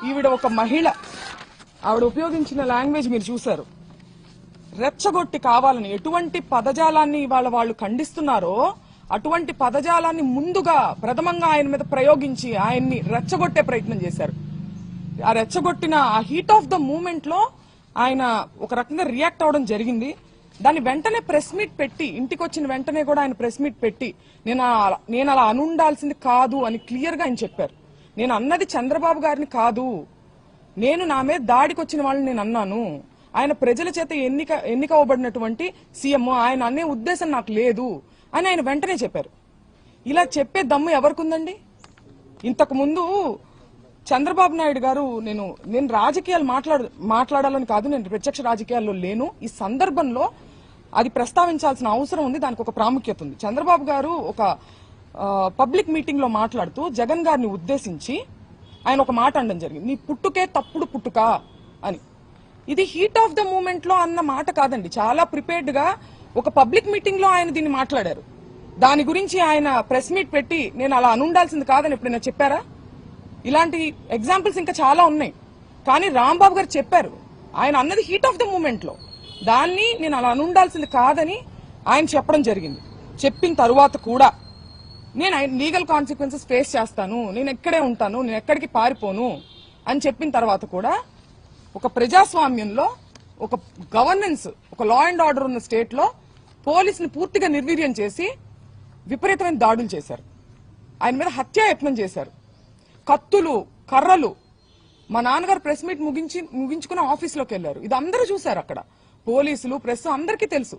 ఈవిడ ఒక మహిళ, ఆవిడ ఉపయోగించిన లాంగ్వేజ్ మీరు చూశారు. రెచ్చగొట్టి కావాలని ఎటువంటి పదజాలాన్ని ఇవాళ వాళ్ళు ఖండిస్తున్నారో అటువంటి పదజాలాన్ని ముందుగా ప్రథమంగా ఆయన మీద ప్రయోగించి ఆయన్ని రెచ్చగొట్టే ప్రయత్నం చేశారు. ఆ రెచ్చగొట్టిన ఆ హీట్ ఆఫ్ ద మూమెంట్ లో ఆయన ఒక రకంగా రియాక్ట్ అవడం జరిగింది. దాన్ని వెంటనే ప్రెస్ మీట్ పెట్టి, ఇంటికి వచ్చిన వెంటనే కూడా ఆయన ప్రెస్ మీట్ పెట్టి నేను అలా అనుండాల్సింది కాదు అని క్లియర్ గా ఆయన చెప్పారు. నేను అన్నది చంద్రబాబు గారిని కాదు, నేను నా మీద దాడికి వచ్చిన వాళ్ళని నేను అన్నాను. ఆయన ప్రజల చేత ఎన్నిక అవ్వబడినటువంటి సీఎం, ఆయన అనే ఉద్దేశం నాకు లేదు అని ఆయన వెంటనే చెప్పారు. ఇలా చెప్పే దమ్ము ఎవరికుందండి? ఇంతకు ముందు చంద్రబాబు నాయుడు గారు, నేను రాజకీయాలు మాట్లాడాలని కాదు, నేను ప్రత్యక్ష రాజకీయాల్లో లేను, ఈ సందర్భంలో అది ప్రస్తావించాల్సిన అవసరం ఉంది, దానికి ఒక ప్రాముఖ్యత ఉంది. చంద్రబాబు గారు ఒక పబ్లిక్ మీటింగ్ లో మాట్లాడుతూ జగన్ గారిని ఉద్దేశించి ఆయన ఒక మాట అనడం జరిగింది, నీ పుట్టుకే తప్పుడు పుట్టుక అని. ఇది హీట్ ఆఫ్ ద మూమెంట్ లో అన్న మాట కాదండి, చాలా ప్రిపేర్డ్ గా ఒక పబ్లిక్ మీటింగ్ లో ఆయన దీన్ని మాట్లాడారు. దాని గురించి ఆయన ప్రెస్ మీట్ పెట్టి నేను అలా అనుండాల్సింది కాదని ఎప్పుడైనా చెప్పారా? ఇలాంటి ఎగ్జాంపుల్స్ ఇంకా చాలా ఉన్నాయి. కానీ రాంబాబు గారు చెప్పారు, ఆయన అన్నది హీట్ ఆఫ్ ద మూమెంట్ లో, దాన్ని నేను అలా అనుండాల్సింది కాదని ఆయన చెప్పడం జరిగింది. చెప్పిన తరువాత కూడా నేను లీగల్ కాన్సిక్వెన్సెస్ ఫేస్ చేస్తాను, నేను ఎక్కడే ఉంటాను, నేను ఎక్కడికి పారిపోను అని చెప్పిన తర్వాత కూడా ఒక ప్రజాస్వామ్యంలో, ఒక గవర్నెన్స్, ఒక లా అండ్ ఆర్డర్ ఉన్న స్టేట్ లో పోలీసుని పూర్తిగా నిర్వీర్యం చేసి విపరీతమైన దాడులు చేశారు. ఆయన మీద హత్యాయత్నం చేశారు. కత్తులు, కర్రలు. మా నాన్నగారు ప్రెస్ మీట్ ముగించుకుని ఆఫీస్లోకి వెళ్లారు. ఇది అందరూ చూశారు అక్కడ, పోలీసులు, ప్రెస్ అందరికీ తెలుసు.